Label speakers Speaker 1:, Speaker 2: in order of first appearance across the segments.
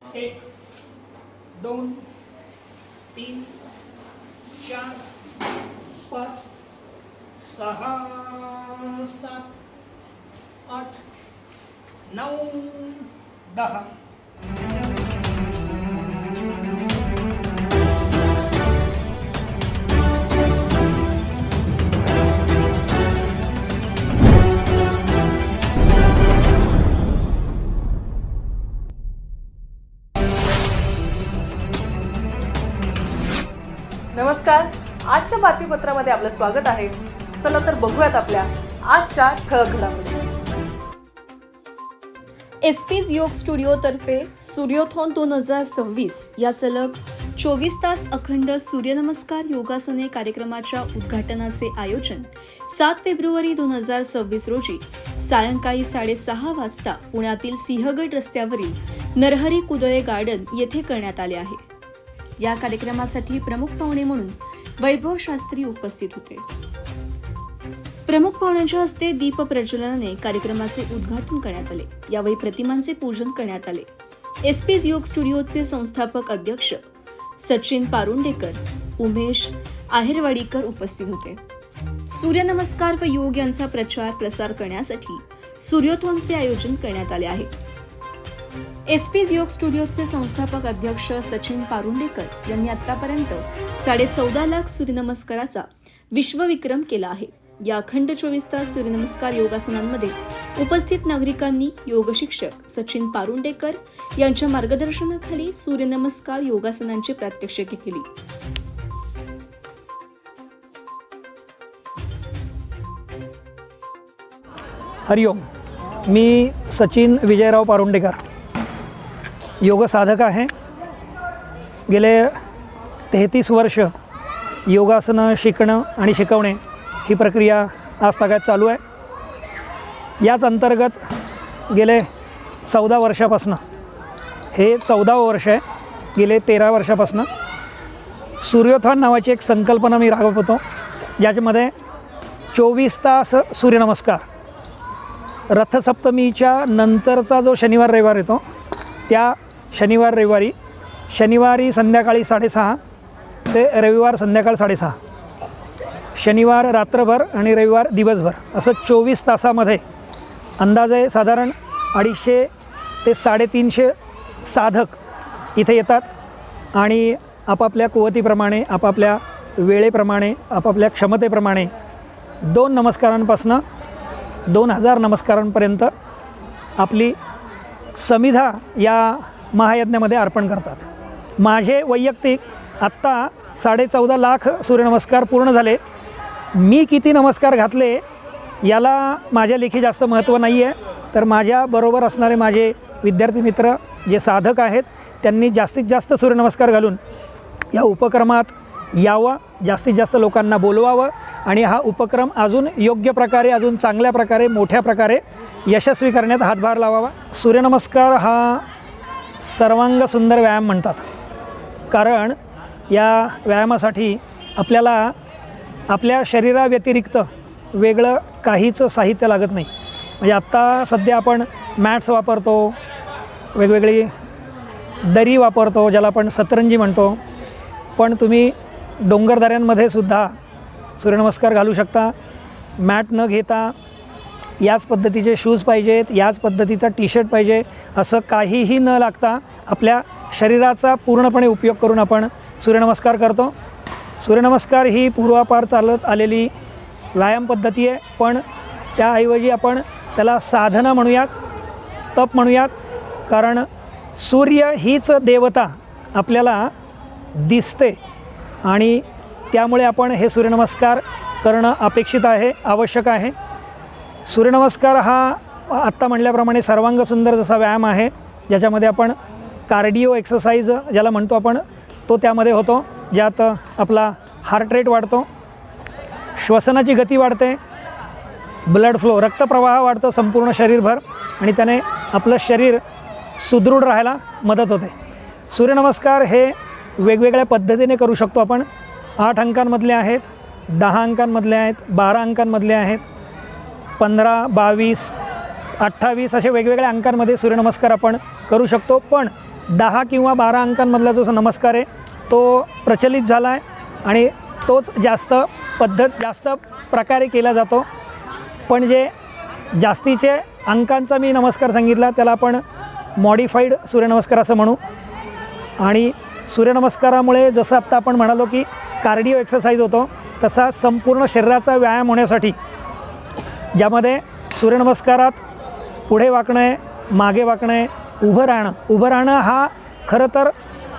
Speaker 1: 1 2 3 4 5 6 7 8 9 10.
Speaker 2: नमस्कार. आजच्या बातमीपत्रामध्ये आपलं स्वागत आहे. चला तर बघूयात आपल्या आजच्या ठळक घडामोडी.
Speaker 3: एसपीज योग स्टुडिओ तर्फे सूर्योथॉन 2026 या सलग 24 तास अखंड सूर्यनमस्कार योगासने कार्यक्रमाच्या उद्घाटनाचे आयोजन 7 फेब्रुवारी 2026 रोजी सायंकाळी 6:30 वाजता पुण्यातील सिंहगड रस्त्यावरील नरहरी कुदळे गार्डन येथे करण्यात आले आहे. या कार्यक्रमासाठी प्रमुख पाहुणे म्हणून वैभव शास्त्री उपस्थित होते. प्रमुख पाहुण्यांच्या हस्ते दीप प्रज्वलनाने कार्यक्रमाचे उद्घाटन करण्यात आले. यावेळी प्रतिमांचे पूजन करण्यात आले. एसपीज योग स्टुडिओचे संस्थापक अध्यक्ष सचिन पारुंडेकर, उमेश आहेरवाडीकर उपस्थित होते. सूर्यनमस्कार व योग यांचा प्रचार प्रसार करण्यासाठी सूर्योथॉनचे आयोजन करण्यात आले आहे. एसपीज योग स्टुडिओचे संस्थापक अध्यक्ष सचिन पारुंडेकर यांनी आतापर्यंत 14.5 लाख सूर्यनमस्काराचा विश्वविक्रम केला आहे. या अखंड 24 तास सूर्यनमस्कार योगासनांमध्ये उपस्थित नागरिकांनी योग शिक्षक सचिन पारुंडेकर यांच्या मार्गदर्शनाखाली सूर्यनमस्कार योगासनांची प्रात्यक्षिके केली.
Speaker 1: हरिओम. मी सचिन विजयराव पारुंडेकर योग साधक आहे. गेले 33 वर्ष योगासनं शिकणं आणि शिकवणे ही प्रक्रिया आजतागायत चालू आहे. याच अंतर्गत गेले 14 वर्षापासून हे 14वं वर्ष आहे. गेले 13 वर्षापासून सूर्योथॉन नावाची एक संकल्पना मी राबवतो, ज्याच्यामध्ये 24 तास सूर्यनमस्कार रथसप्तमीच्या नंतरचा जो शनिवार रविवार येतो त्या शनिवारी संध्याकाळी 6:30 ते रविवार संध्याकाळ 6:30, शनिवार रात्रभर आणि रविवार दिवसभर असं 24 तासामध्ये अंदाजे साधारण 250 ते 350 साधक इथे येतात आणि आपापल्या कुवतीप्रमाणे, आपापल्या वेळेप्रमाणे, आपापल्या क्षमतेप्रमाणे 2 नमस्कारांपासून 2000 नमस्कारांपर्यंत आपली समिधा या महायज्ञामध्ये अर्पण करतात. माझे वैयक्तिक आत्ता 14.5 लाख सूर्यनमस्कार पूर्ण झाले. मी किती नमस्कार घातले याला माझ्या लेखी जास्त महत्त्व नाही आहे, तर माझ्याबरोबर असणारे माझे विद्यार्थी मित्र जे साधक आहेत त्यांनी जास्तीत जास्त सूर्यनमस्कार घालून या उपक्रमात यावं, जास्तीत जास्त लोकांना बोलवावं आणि हा उपक्रम अजून योग्य प्रकारे, अजून चांगल्या प्रकारे, मोठ्या प्रकारे यशस्वी करण्यात हातभार लावावा. सूर्यनमस्कार हा सर्वांग सुंदर व्यायाम म्हणतात, कारण या व्यायामासाठी आपल्याला आपल्या शरीराव्यतिरिक्त वेगळं काहीच साहित्य लागत नाही. म्हणजे आत्ता सध्या आपण मॅट्स वापरतो, वेगवेगळी दरी वापरतो, ज्याला आपण सतरंजी म्हणतो, पण तुम्ही डोंगरदऱ्यांमध्ये सुद्धा सूर्यनमस्कार घालू शकता. मॅट न घेता याच पद्धतीचे शूज पाहिजेत, याच पद्धतीचा टी-शर्ट पाहिजे असं काहीही न लागता आपल्या शरीराचा पूर्णपणे उपयोग करून आपण सूर्यनमस्कार करतो. सूर्यनमस्कार ही पूर्वापार चालत आलेली व्यायाम पद्धती आहे, पण त्याऐवजी आपण त्याला साधना म्हणूयात, तप म्हणूयात, कारण सूर्य हीच देवता आपल्याला दिसते आणि त्यामुळे आपण हे सूर्यनमस्कार करणं अपेक्षित आहे, आवश्यक आहे. सूर्यनमस्कार हा आत्ता म्हटल्याप्रमाणे सर्वांग सुंदर जसा व्यायाम आहे, ज्याच्यामध्ये आपण कार्डिओ एक्सरसाइज ज्याला म्हणतो आपण, तो त्यामध्ये होतो, ज्यात आपला हार्ट रेट वाढतो, श्वसनाची गती वाढते, ब्लड फ्लो रक्तप्रवाह वाढतो संपूर्ण शरीरभर आणि त्याने आपलं शरीर सुदृढ राहायला मदत होते. सूर्यनमस्कार हे वेगवेगळ्या पद्धतीने करू शकतो आपण. 8 अंकांमधले आहेत, 10 अंकांमधले आहेत, 12 अंकांमधले आहेत, 15, 22, 28 असे वेगवेगळ्या अंकांमध्ये सूर्यनमस्कार आपण करू शकतो. पण 10 किंवा 12 अंकांमधला जो नमस्कार आहे तो प्रचलित झाला आहे आणि तोच जास्त प्रकारे केला जातो. पण जे जास्तीचे अंकांचा मी नमस्कार सांगितला त्याला आपण मॉडिफाईड सूर्यनमस्कार असं म्हणू. आणि सूर्यनमस्कारामुळे जसं आत्ता आपण म्हणालो की कार्डिओ एक्सरसाइज होतो, तसा संपूर्ण शरीराचा व्यायाम होण्यासाठी ज्यामध्ये सूर्यनमस्कारात पुढे वाकणं आहे, मागे वाकणं आहे, उभं राहणं हा खरं तर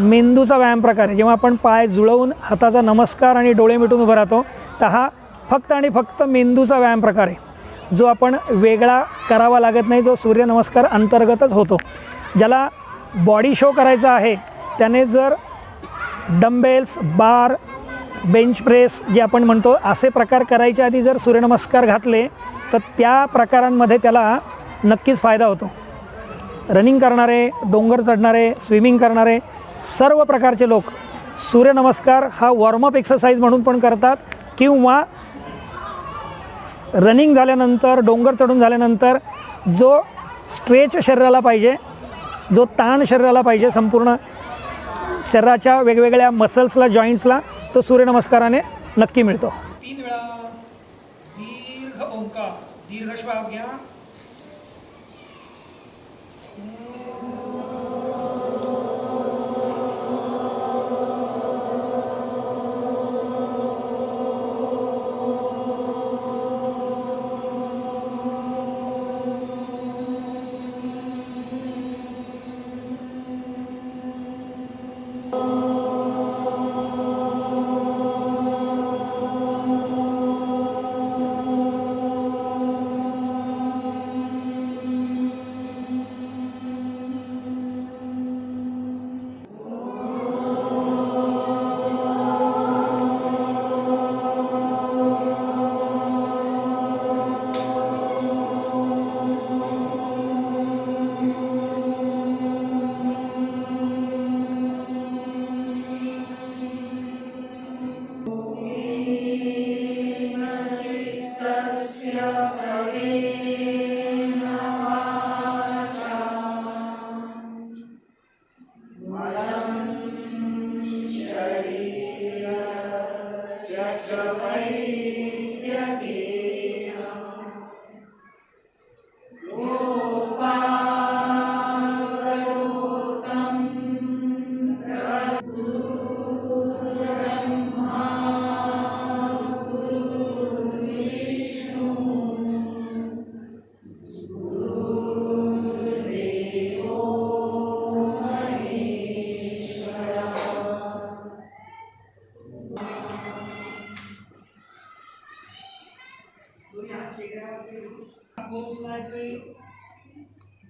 Speaker 1: मेंदूचा व्यायाम प्रकार आहे. जेव्हा आपण पाय जुळवून हाताचा नमस्कार आणि डोळे मिटून उभं राहतो तर हा फक्त आणि फक्त मेंदूचा व्यायाम प्रकार आहे, जो आपण वेगळा करावा लागत नाही, जो सूर्यनमस्कार अंतर्गतच होतो. ज्याला बॉडी शो करायचा आहे त्याने जर डंबेल्स, बार, बेंच प्रेस जे आपण म्हणतो असे प्रकार करायच्या आधी जर सूर्यनमस्कार घातले तर त्या प्रकारांमध्ये त्याला नक्कीच फायदा होतो. रनिंग करणारे, डोंगर चढणारे, स्विमिंग करणारे सर्व प्रकारचे लोक सूर्यनमस्कार हा वॉर्मअप एक्सरसाइज म्हणून पण करतात किंवा रनिंग झाल्यानंतर, डोंगर चढून झाल्यानंतर जो स्ट्रेच शरीराला पाहिजे, जो ताण शरीराला पाहिजे, संपूर्ण शरीराच्या वेगवेगळ्या मसल्सला, जॉईंट्सला, तो सूर्यनमस्काराने नक्की मिळतो. 3 वेळा दीर्घ ओंकार, दीर्घ श्वास घ्या.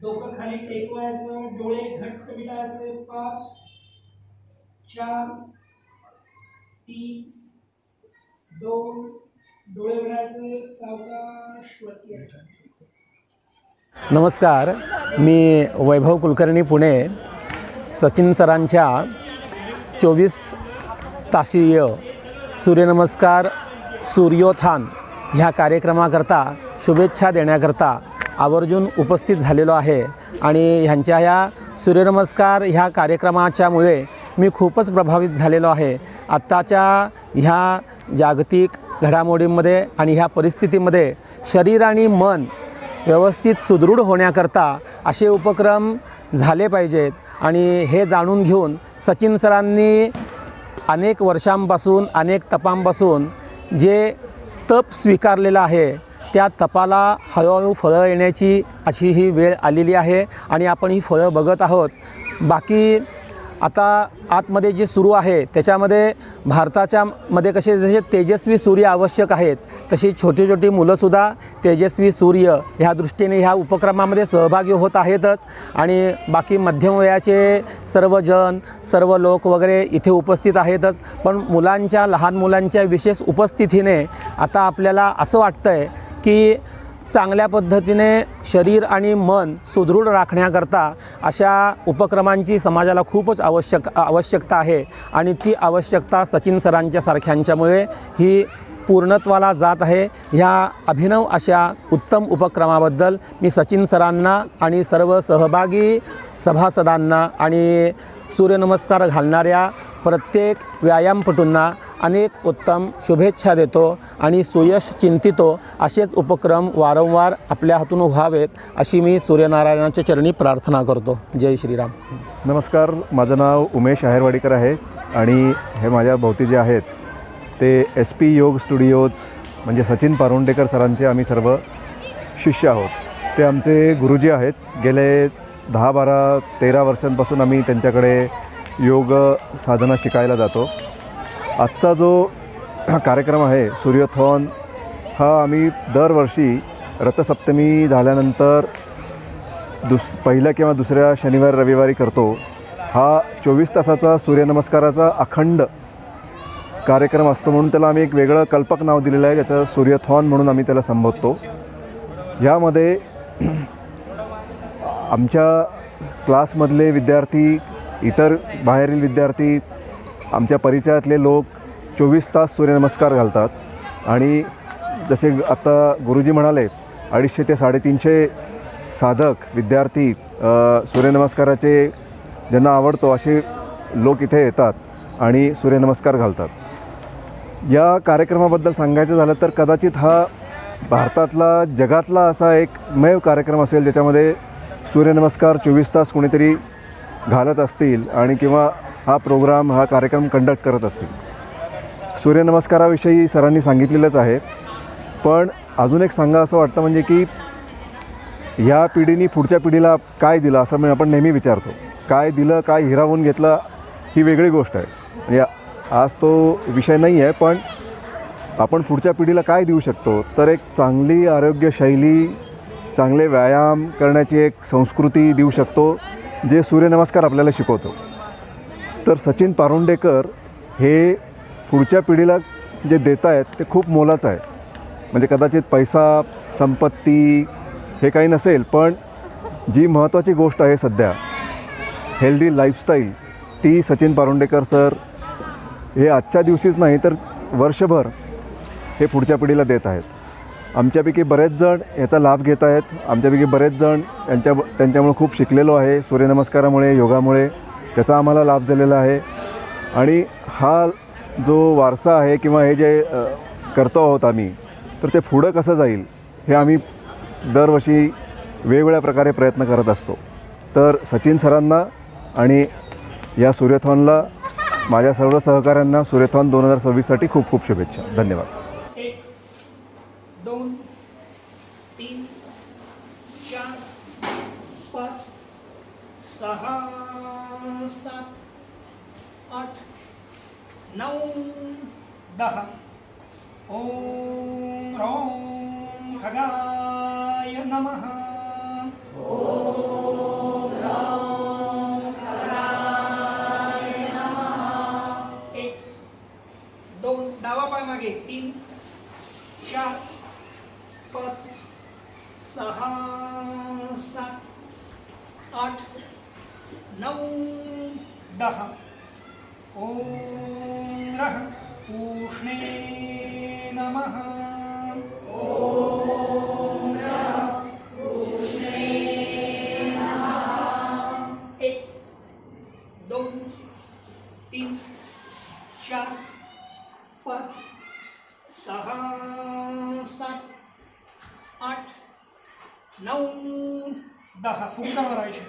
Speaker 1: डोकं खाली टेकवायचं, डोळे घट्ट मिटायचे. 5, 4, 3, 2, डोळे मिटायचे. सावकाश वरती यायचं.
Speaker 4: नमस्कार, मी वैभव कुलकर्णी, पुणे. सचिन सरांच्या 24 तासीय सूर्यनमस्कार सूर्योत्थान ह्या कार्यक्रमाकरता शुभेच्छा देण्याकरता आवर्जून उपस्थित झालेलो आहे. आणि ह्यांच्या ह्या सूर्यनमस्कार ह्या कार्यक्रमाच्यामुळे मी खूपच प्रभावित झालेलो आहे. आत्ताच्या ह्या जागतिक घडामोडींमध्ये आणि ह्या परिस्थितीमध्ये शरीर आणि मन व्यवस्थित सुदृढ होण्याकरता असे उपक्रम झाले पाहिजेत. आणि हे जाणून घेऊन सचिन सरांनी अनेक वर्षांपासून, अनेक तपांपासून जे तप स्वीकारलेलं आहे त्या तपाला हळूहळू फळं येण्याची अशी ही वेळ आलेली आहे आणि आपण ही फळं बघत आहोत. बाकी आता आतमध्ये जे सुरू आहे त्याच्यामध्ये भारताच्या मध्ये कसे जसे तेजस्वी सूर्य आवश्यक आहेत तशी छोटी छोटी मुलंसुद्धा तेजस्वी सूर्य ह्या दृष्टीने ह्या उपक्रमामध्ये सहभागी होत आहेतच. आणि बाकी मध्यम वयाचे सर्वजण, सर्व लोक वगैरे इथे उपस्थित आहेतच. पण मुलांच्या, लहान मुलांच्या विशेष उपस्थितीने आता आपल्याला असं वाटतं आहे की चांगल्या पद्धतीने शरीर आणि मन सुदृढ राखण्याकरता अशा उपक्रमांची समाजाला खूपच आवश्यकता आहे. आणि ती आवश्यकता सचिन सरांच्या सारख्यांच्यामुळे ही पूर्णत्वाला जात आहे. ह्या अभिनव अशा उत्तम उपक्रमाबद्दल मी सचिन सरांना आणि सर्व सहभागी सभासदांना आणि सूर्यनमस्कार घालणाऱ्या प्रत्येक व्यायामपटूंना अनेक उत्तम शुभेच्छा देतो आणि सुयश चिंतितो असेच उपक्रम वारंवार आपल्या हातून व्हावेत अशी मी सूर्यनारायणाच्या चरणी प्रार्थना करतो. जय श्रीराम.
Speaker 5: नमस्कार, माझं नाव उमेश आहेरवाडीकर आहे आणि हे माझ्या भोवती जे आहेत ते SP योग स्टुडिओज म्हणजे सचिन पारुंडेकर सरांचे आम्ही सर्व शिष्य आहोत. ते आमचे गुरुजी आहेत. गेले 10, 12, 13 वर्षांपासून आम्ही त्यांच्याकडे योग साधना शिकायला जातो. आजचा जो कार्यक्रम आहे सूर्योथॉन हा आम्ही दरवर्षी रथसप्तमी झाल्यानंतर पहिल्या किंवा दुसऱ्या शनिवार रविवारी करतो. हा 24 तासाचा सूर्यनमस्काराचा अखंड कार्यक्रम असतो म्हणून त्याला आम्ही एक वेगळं कल्पक नाव दिलेलं आहे. त्याचं सूर्योथॉन म्हणून आम्ही त्याला संबोधतो. यामध्ये आमच्या क्लासमधले विद्यार्थी, इतर बाहेरील विद्यार्थी, आमच्या परिचयातले लोक 24 तास सूर्यनमस्कार घालतात आणि जसे आता गुरुजी म्हणाले 250 ते 350 साधक विद्यार्थी सूर्यनमस्काराचे ज्यांना आवडतो असे लोक इथे येतात आणि सूर्यनमस्कार घालतात. या कार्यक्रमाबद्दल सांगायचं झालं तर कदाचित हा भारतातला, जगातला असा एकमेव कार्यक्रम असेल ज्याच्यामध्ये सूर्यनमस्कार 24 तास कोणीतरी घालत असतील आणि किंवा हा प्रोग्राम, हा कार्यक्रम कंडक्ट करत असतील. सूर्यनमस्काराविषयी सरांनी सांगितलेलंच आहे, पण अजून एक सांगा असं वाटतं म्हणजे की ह्या पिढीने पुढच्या पिढीला काय दिलं असं आपण नेहमी विचारतो. काय दिलं, काय हिरावून घेतलं ही वेगळी गोष्ट आहे. म्हणजे आज तो विषय नाही आहे, पण आपण पुढच्या पिढीला काय देऊ शकतो तर एक चांगली आरोग्यशैली, चांगले व्यायाम करण्याची एक संस्कृती देऊ शकतो जे सूर्यनमस्कार आपल्याला शिकवतो. तर सचिन पारुंडेकर हे पुढच्या पिढीला जे देत आहेत ते खूप मोलाचं आहे. म्हणजे कदाचित पैसा, संपत्ती हे काही नसेल, पण जी महत्त्वाची गोष्ट आहे सध्या हेल्दी लाईफस्टाईल, ती सचिन पारुंडेकर सर हे आजच्या दिवशीच नाही तर वर्षभर हे पुढच्या पिढीला देत आहेत. आमच्यापैकी बरेच जण याचा लाभ घेत आहेत. आमच्यापैकी बरेच जण त्यांच्यामुळे खूप शिकलेलो आहे. सूर्यनमस्कारामुळे, योगामुळे त्याचा आम्हाला लाभ झालेला आहे. आणि हा जो वारसा आहे किंवा हे जे करतो आहोत आम्ही, तर ते पुढं कसं जाईल हे आम्ही दरवर्षी वेगवेगळ्या प्रकारे प्रयत्न करत असतो. तर सचिन सरांना आणि या सूर्यथॉनला, माझ्या सर्व सहकाऱ्यांना सूर्यथॉन 2026साठी खूप खूप शुभेच्छा. धन्यवाद.
Speaker 1: 1, 2, 3, 4, 5, 6, 7, 8, 9, 10. ओम ह्रौं खगाय नमः. ओम ह्रौं खगाय नमः. 1, 2, डावा पाय मागे, 3, 4, 5, 6, 7, 8, 9, 10. ओम रः उष्णे नमः. ओम रः उष्णे नमः. 1, 2, 3, 4, 5, 6, 7, 8, 9, 10. फुंकर भरायचे.